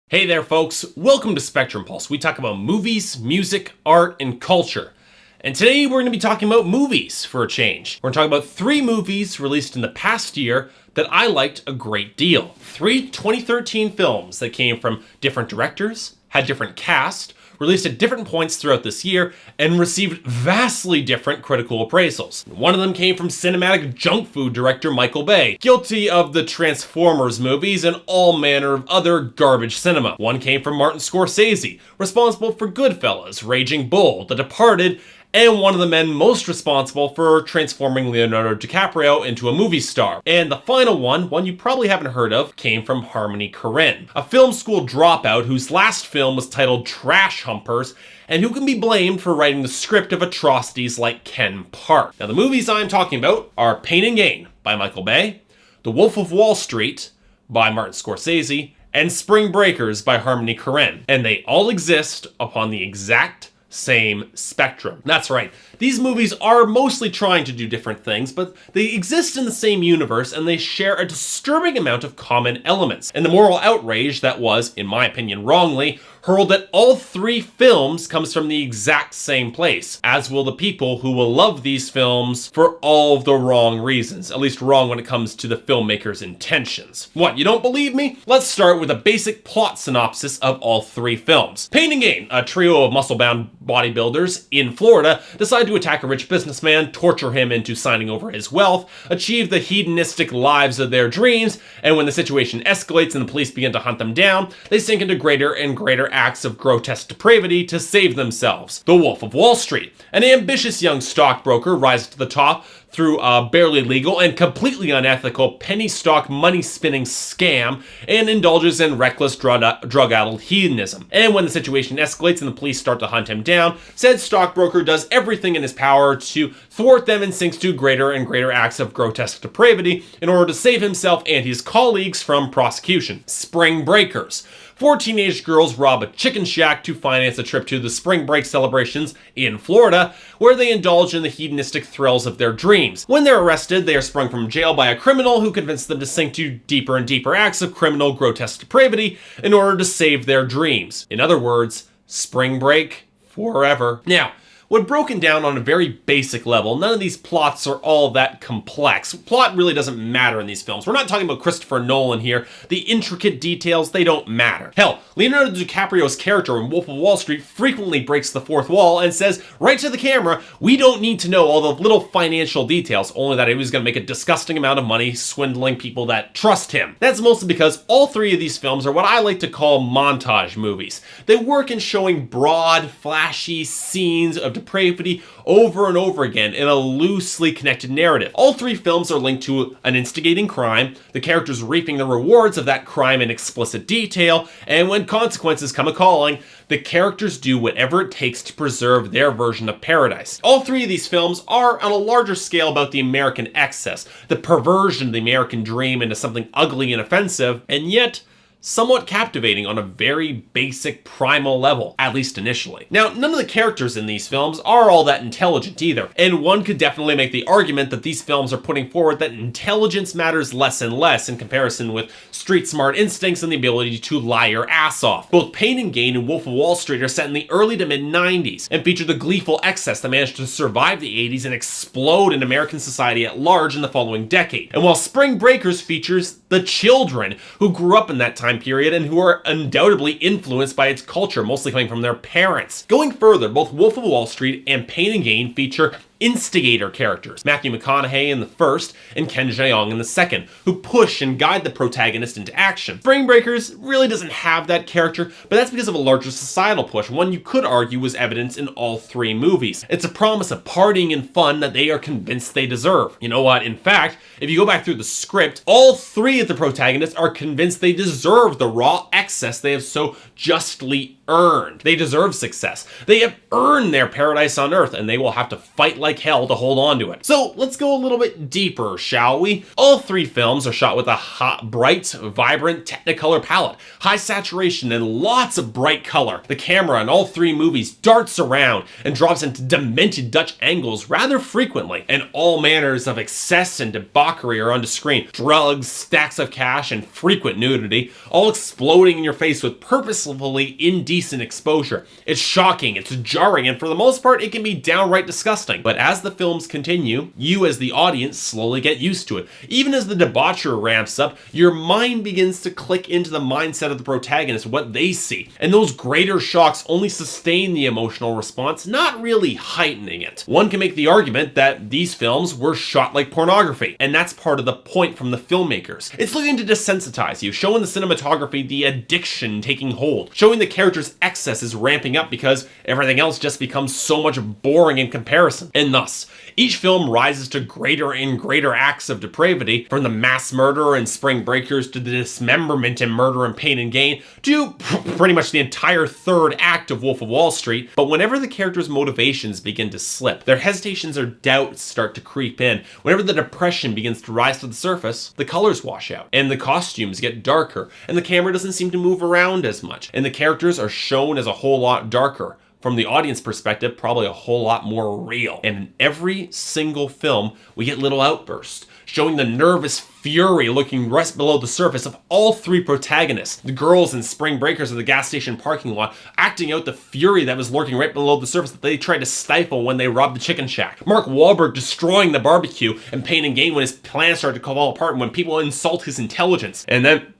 Hey there folks, welcome to Spectrum Pulse. We talk about movies, music, art, and culture. And today we're going to be talking about movies for a change. We're going to talk about 3 movies released in the past year that I liked a great deal. 3 2013 films that came from different directors, had different cast, released at different points throughout this year, and received vastly different critical appraisals. One of them came from cinematic junk food director Michael Bay, guilty of the Transformers movies and all manner of other garbage cinema. One came from Martin Scorsese, responsible for Goodfellas, Raging Bull, The Departed, and one of the men most responsible for transforming Leonardo DiCaprio into a movie star. And the final one you probably haven't heard of, came from Harmony Korine, a film school dropout whose last film was titled Trash Humpers, and who can be blamed for writing the script of atrocities like Ken Park. Now the movies I'm talking about are Pain and Gain by Michael Bay, The Wolf of Wall Street by Martin Scorsese, and Spring Breakers by Harmony Korine. And they all exist upon the exact same spectrum. That's right. These movies are mostly trying to do different things, but they exist in the same universe and they share a disturbing amount of common elements. And the moral outrage that was, in my opinion wrongly, hurled at all 3 films comes from the exact same place, as will the people who will love these films for all of the wrong reasons, at least wrong when it comes to the filmmaker's intentions. What, you don't believe me? Let's start with a basic plot synopsis of all 3 films. Pain and Gain, a trio of muscle-bound bodybuilders in Florida, decide to attack a rich businessman, torture him into signing over his wealth, achieve the hedonistic lives of their dreams, and when the situation escalates and the police begin to hunt them down, they sink into greater and greater acts of grotesque depravity to save themselves. The Wolf of Wall Street, an ambitious young stockbroker rises to the top through a barely legal and completely unethical penny stock money spinning scam and indulges in reckless drug-addled hedonism. And when the situation escalates and the police start to hunt him down, said stockbroker does everything in his power to thwart them and sinks to greater and greater acts of grotesque depravity in order to save himself and his colleagues from prosecution. Spring Breakers. 4 teenage girls rob a chicken shack to finance a trip to the spring break celebrations in Florida, where they indulge in the hedonistic thrills of their dreams. When they're arrested, they are sprung from jail by a criminal who convinces them to sink to deeper and deeper acts of criminal grotesque depravity in order to save their dreams. In other words, spring break forever. Now, when broken down on a very basic level, none of these plots are all that complex. Plot really doesn't matter in these films. We're not talking about Christopher Nolan here. The intricate details, they don't matter. Hell, Leonardo DiCaprio's character in Wolf of Wall Street frequently breaks the fourth wall and says right to the camera, we don't need to know all the little financial details, only that he was going to make a disgusting amount of money swindling people that trust him. That's mostly because all 3 of these films are what I like to call montage movies. They work in showing broad, flashy scenes of depravity over and over again in a loosely connected narrative. All 3 films are linked to an instigating crime, the characters reaping the rewards of that crime in explicit detail, and when consequences come a-calling, the characters do whatever it takes to preserve their version of paradise. All 3 of these films are on a larger scale about the American excess, the perversion of the American dream into something ugly and offensive, and yet somewhat captivating on a very basic primal level, at least initially. Now, none of the characters in these films are all that intelligent either, and one could definitely make the argument that these films are putting forward that intelligence matters less and less in comparison with street smart instincts and the ability to lie your ass off. Both Pain and Gain and Wolf of Wall Street are set in the early to mid 90s and feature the gleeful excess that managed to survive the 80s and explode in American society at large in the following decade. And while Spring Breakers features the children who grew up in that time period and who are undoubtedly influenced by its culture, mostly coming from their parents. Going further, both Wolf of Wall Street and Pain and Gain feature instigator characters, Matthew McConaughey in the first and Ken Jeong in the second, who push and guide the protagonist into action. Spring Breakers really doesn't have that character, but that's because of a larger societal push, one you could argue was evident in all 3 movies. It's a promise of partying and fun that they are convinced they deserve. You know what? In fact, if you go back through the script, all 3 of the protagonists are convinced they deserve the raw excess they have so justly earned. They deserve success. They have earned their paradise on earth, and they will have to fight like like hell to hold on to it. So let's go a little bit deeper, shall we? All three films are shot with a hot, bright, vibrant Technicolor palette, high saturation and lots of bright color. The camera in all three movies darts around and drops into demented Dutch angles rather frequently, and all manners of excess and debauchery are on the screen. Drugs, stacks of cash, and frequent nudity, all exploding in your face with purposefully indecent exposure. It's shocking, it's jarring, and for the most part, it can be downright disgusting. But as the films continue, you as the audience slowly get used to it. Even as the debauchery ramps up, your mind begins to click into the mindset of the protagonist, what they see. And those greater shocks only sustain the emotional response, not really heightening it. One can make the argument that these films were shot like pornography, and that's part of the point from the filmmakers. It's looking to desensitize you, showing the cinematography the addiction taking hold, showing the character's excess is ramping up because everything else just becomes so much boring in comparison. And thus, each film rises to greater and greater acts of depravity, from the mass murder in Spring Breakers to the dismemberment and murder in Pain and Gain to pretty much the entire third act of Wolf of Wall Street. But whenever the characters' motivations begin to slip, their hesitations or doubts start to creep in, whenever the depression begins to rise to the surface, the colors wash out, and the costumes get darker, and the camera doesn't seem to move around as much, and the characters are shown as a whole lot darker. From the audience perspective, probably a whole lot more real. And in every single film, we get little outbursts, showing the nervous fury looking right below the surface of all three protagonists. The girls in Spring Breakers at the gas station parking lot, acting out the fury that was lurking right below the surface that they tried to stifle when they robbed the chicken shack. Mark Wahlberg destroying the barbecue and Pain and Gain when his plans started to fall apart and when people insult his intelligence. And then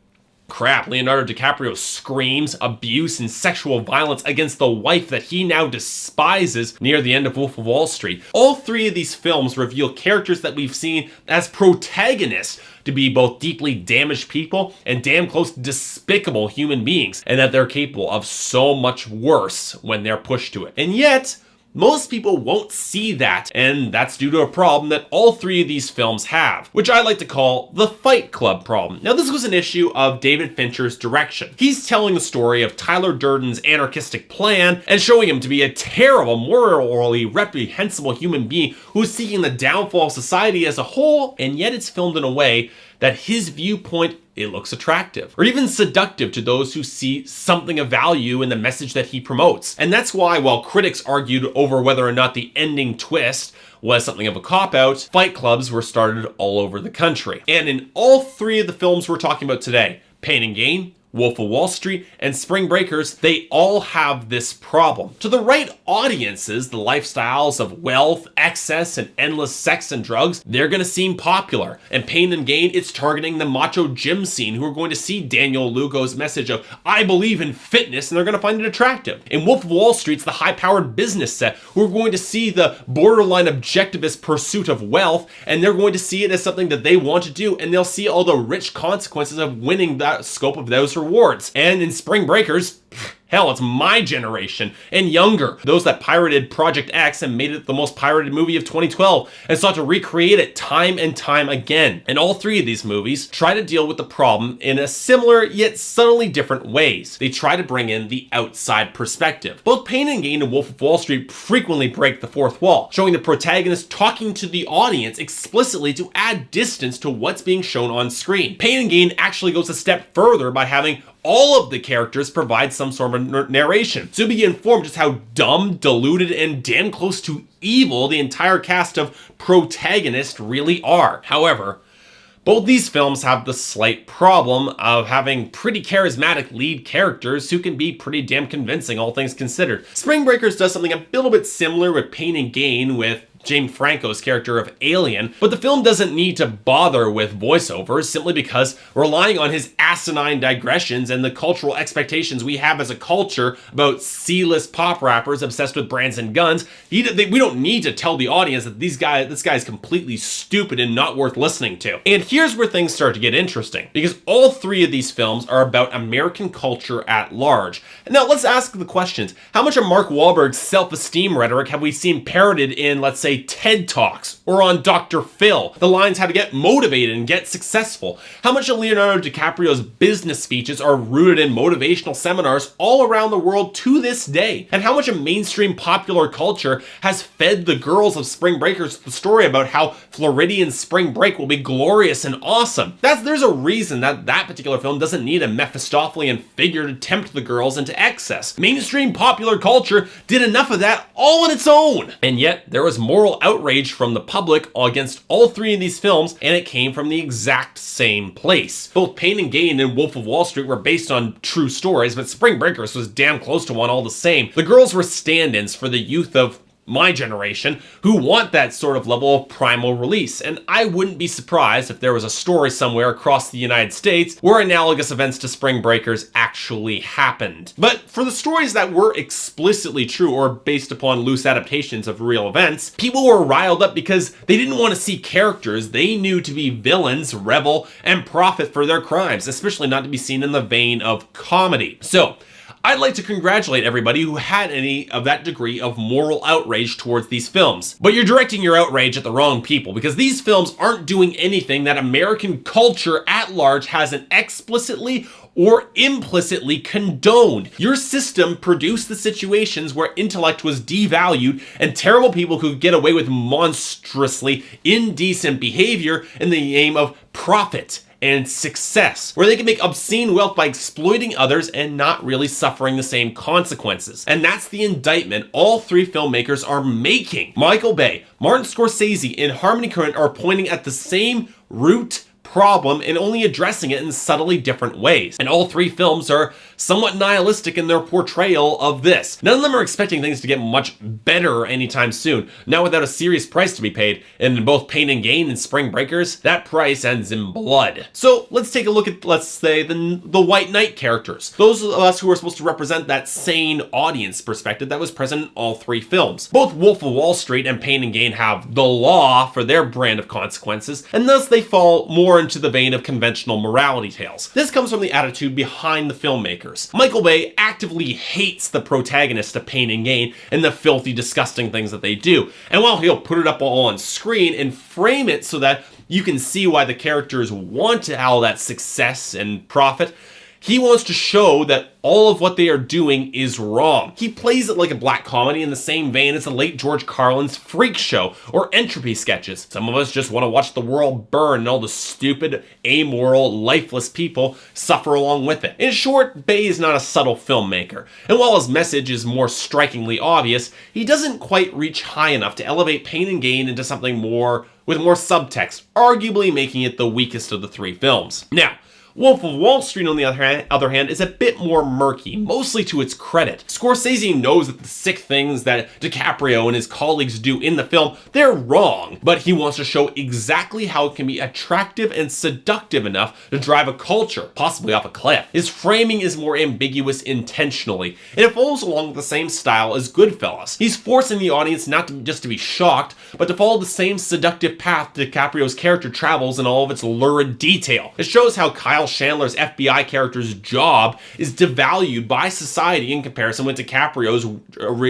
Leonardo DiCaprio screams abuse and sexual violence against the wife that he now despises near the end of Wolf of Wall Street. All three of these films reveal characters that we've seen as protagonists to be both deeply damaged people and damn close to despicable human beings, and that they're capable of so much worse when they're pushed to it. And yet, most people won't see that, and that's due to a problem that all three of these films have, which I like to call the Fight Club problem. Now, this was an issue of David Fincher's direction. He's telling the story of Tyler Durden's anarchistic plan and showing him to be a terrible, morally reprehensible human being who's seeking the downfall of society as a whole, and yet it's filmed in a way that his viewpoint, it looks attractive, or even seductive to those who see something of value in the message that he promotes. And that's why, while critics argued over whether or not the ending twist was something of a cop-out, fight clubs were started all over the country. And in all three of the films we're talking about today, Pain and Gain, Wolf of Wall Street, and Spring Breakers, they all have this problem. To the right audiences, the lifestyles of wealth, excess, and endless sex and drugs, they're gonna seem popular. And Pain and Gain, it's targeting the macho gym scene who are going to see Daniel Lugo's message of, I believe in fitness, and they're gonna find it attractive. In Wolf of Wall Street, it's the high-powered business set who are going to see the borderline objectivist pursuit of wealth, and they're going to see it as something that they want to do, and they'll see all the rich consequences of winning that scope of those rewards. And in Spring Breakers, hell, it's my generation and younger, those that pirated Project X and made it the most pirated movie of 2012 and sought to recreate it time and time again. And all three of these movies try to deal with the problem in a similar yet subtly different ways. They try to bring in the outside perspective. Both Pain and Gain and Wolf of Wall Street frequently break the fourth wall, showing the protagonist talking to the audience explicitly to add distance to what's being shown on screen. Pain and Gain actually goes a step further by having all of the characters provide some sort of narration, so be informed just how dumb, deluded, and damn close to evil the entire cast of protagonists really are. However, both these films have the slight problem of having pretty charismatic lead characters who can be pretty damn convincing, all things considered. Spring Breakers does something a little bit similar with Pain and Gain with James Franco's character of Alien, but the film doesn't need to bother with voiceovers simply because relying on his asinine digressions and the cultural expectations we have as a culture about C-list pop rappers obsessed with brands and guns, we don't need to tell the audience that this guy is completely stupid and not worth listening to. And here's where things start to get interesting, because all three of these films are about American culture at large. And now let's ask the questions. How much of Mark Wahlberg's self-esteem rhetoric have we seen parroted in, let's say, say, TED Talks or on Dr. Phil. The lines how to get motivated and get successful. How much of Leonardo DiCaprio's business speeches are rooted in motivational seminars all around the world to this day. And how much of mainstream popular culture has fed the girls of Spring Breakers the story about how Floridian spring break will be glorious and awesome. There's a reason that particular film doesn't need a Mephistophelian figure to tempt the girls into excess. Mainstream popular culture did enough of that all on its own. And yet, there was moral outrage from the public against all three of these films, and it came from the exact same place. Both Pain and Gain and Wolf of Wall Street were based on true stories, but Spring Breakers was damn close to one all the same. The girls were stand-ins for the youth of my generation who want that sort of level of primal release, and I wouldn't be surprised if there was a story somewhere across the United States where analogous events to Spring Breakers actually happened. But for the stories that were explicitly true or based upon loose adaptations of real events, people were riled up because they didn't want to see characters they knew to be villains revel and profit for their crimes, especially not to be seen in the vein of comedy. So I'd like to congratulate everybody who had any of that degree of moral outrage towards these films. But you're directing your outrage at the wrong people, because these films aren't doing anything that American culture at large hasn't explicitly or implicitly condoned. Your system produced the situations where intellect was devalued and terrible people could get away with monstrously indecent behavior in the name of profit and success, where they can make obscene wealth by exploiting others and not really suffering the same consequences. And that's the indictment all three filmmakers are making. Michael Bay, Martin Scorsese, and Harmony Korine are pointing at the same root problem and only addressing it in subtly different ways. And all three films are somewhat nihilistic in their portrayal of this. None of them are expecting things to get much better anytime soon, not without a serious price to be paid. And in both Pain and Gain and Spring Breakers, that price ends in blood. So let's take a look at, let's say, the White Knight characters. Those of us who are supposed to represent that sane audience perspective that was present in all three films. Both Wolf of Wall Street and Pain and Gain have the law for their brand of consequences, and thus they fall more into the vein of conventional morality tales. This comes from the attitude behind the filmmakers. Michael Bay actively hates the protagonist of Pain and Gain and the filthy, disgusting things that they do. And while he'll put it up all on screen and frame it so that you can see why the characters want all that success and profit, he wants to show that all of what they are doing is wrong. He plays it like a black comedy in the same vein as the late George Carlin's Freak Show or Entropy sketches. Some of us just want to watch the world burn and all the stupid, amoral, lifeless people suffer along with it. In short, Bay is not a subtle filmmaker, and while his message is more strikingly obvious, he doesn't quite reach high enough to elevate Pain and Gain into something more with more subtext, arguably making it the weakest of the three films. Now, Wolf of Wall Street, on the other hand, is a bit more murky, mostly to its credit. Scorsese knows that the sick things that DiCaprio and his colleagues do in the film, they're wrong, but he wants to show exactly how it can be attractive and seductive enough to drive a culture, possibly off a cliff. His framing is more ambiguous intentionally, and it follows along the same style as Goodfellas. He's forcing the audience not just to be shocked, but to follow the same seductive path DiCaprio's character travels in all of its lurid detail. It shows how Kyle Chandler's FBI character's job is devalued by society in comparison with DiCaprio's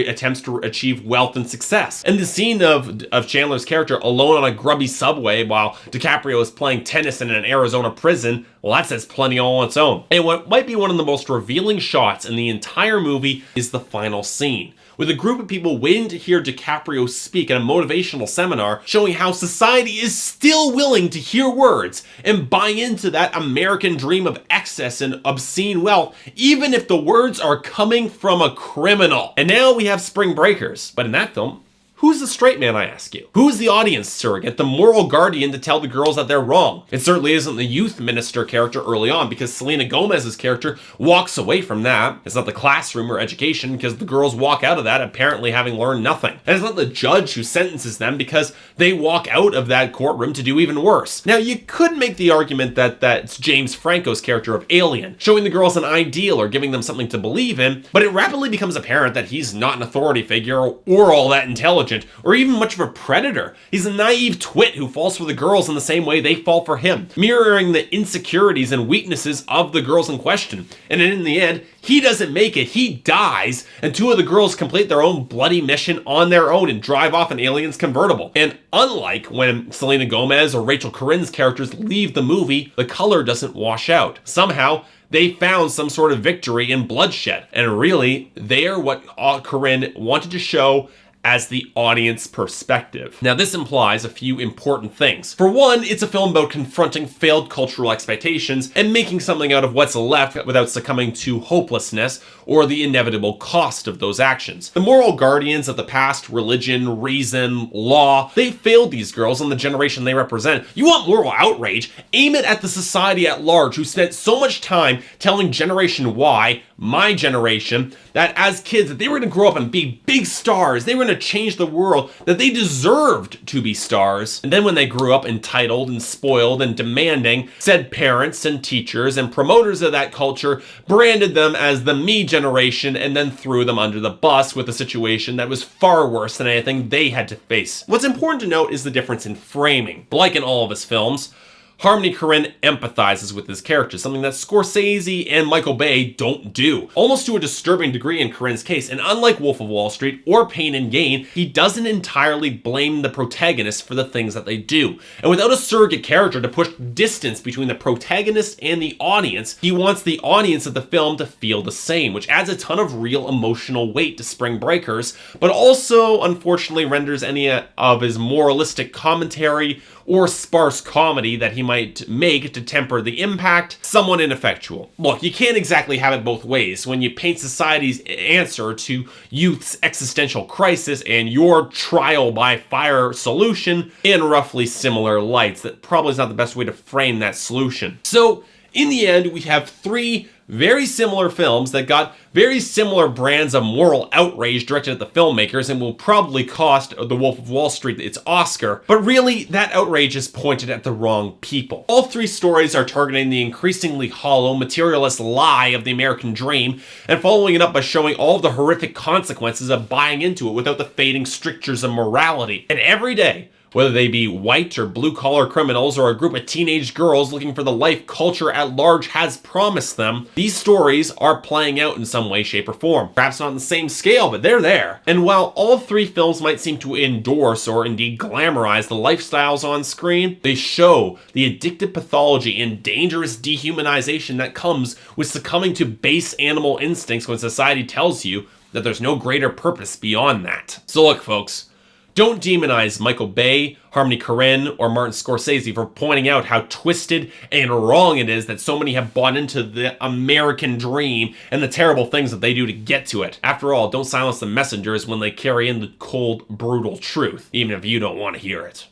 attempts to achieve wealth and success. And the scene of Chandler's character alone on a grubby subway while DiCaprio is playing tennis in an Arizona prison, well, that says plenty all on its own. And what might be one of the most revealing shots in the entire movie is the final scene, with a group of people waiting to hear DiCaprio speak at a motivational seminar showing how society is still willing to hear words and buy into that American dream of excess and obscene wealth, even if the words are coming from a criminal. And now we have Spring Breakers, but in that film, who's the straight man, I ask you? Who's the audience surrogate, the moral guardian to tell the girls that they're wrong? It certainly isn't the youth minister character early on, because Selena Gomez's character walks away from that. It's not the classroom or education, because the girls walk out of that apparently having learned nothing. And it's not the judge who sentences them, because they walk out of that courtroom to do even worse. Now, you could make the argument that that's James Franco's character of Alien, showing the girls an ideal or giving them something to believe in, but it rapidly becomes apparent that he's not an authority figure or all that intelligent. intelligent, or even much of a predator. He's a naive twit who falls for the girls in the same way they fall for him, mirroring the insecurities and weaknesses of the girls in question. And in the end, he doesn't make it, he dies, and two of the girls complete their own bloody mission on their own and drive off an alien's convertible. And unlike when Selena Gomez or Rachel Corinne's characters leave the movie, the color doesn't wash out. Somehow, they found some sort of victory in bloodshed. And really, they are what Corinne wanted to show as the audience perspective. Now, this implies a few important things. For one, it's a film about confronting failed cultural expectations and making something out of what's left without succumbing to hopelessness or the inevitable cost of those actions. The moral guardians of the past, religion, reason, law, they failed these girls and the generation they represent. You want moral outrage? Aim it at the society at large who spent so much time telling Generation Y, my generation, that as kids that they were going to grow up and be big stars, they were going to change the world, that they deserved to be stars. And then when they grew up entitled and spoiled and demanding, said parents and teachers and promoters of that culture branded them as the me generation and then threw them under the bus with a situation that was far worse than anything they had to face. What's important to note is the difference in framing. Like in all of his films, Harmony Korine empathizes with his characters, something that Scorsese and Michael Bay don't do, almost to a disturbing degree in Korine's case. And unlike Wolf of Wall Street or Pain and Gain, he doesn't entirely blame the protagonists for the things that they do. And without a surrogate character to push distance between the protagonist and the audience, he wants the audience of the film to feel the same, which adds a ton of real emotional weight to Spring Breakers, but also unfortunately renders any of his moralistic commentary or sparse comedy that he might make to temper the impact somewhat ineffectual. Look, you can't exactly have it both ways when you paint society's answer to youth's existential crisis and your trial by fire solution in roughly similar lights. That probably is not the best way to frame that solution. So, in the end, we have three very similar films that got very similar brands of moral outrage directed at the filmmakers and will probably cost The Wolf of Wall Street its Oscar, but really that outrage is pointed at the wrong people. All three stories are targeting the increasingly hollow, materialist lie of the American dream and following it up by showing all of the horrific consequences of buying into it without the fading strictures of morality. And every day, whether they be white or blue-collar criminals or a group of teenage girls looking for the life culture at large has promised them, these stories are playing out in some way, shape, or form. Perhaps not on the same scale, but they're there. And while all three films might seem to endorse or indeed glamorize the lifestyles on screen, they show the addictive pathology and dangerous dehumanization that comes with succumbing to base animal instincts when society tells you that there's no greater purpose beyond that. So look, folks, don't demonize Michael Bay, Harmony Korine, or Martin Scorsese for pointing out how twisted and wrong it is that so many have bought into the American dream and the terrible things that they do to get to it. After all, don't silence the messengers when they carry in the cold, brutal truth, even if you don't want to hear it.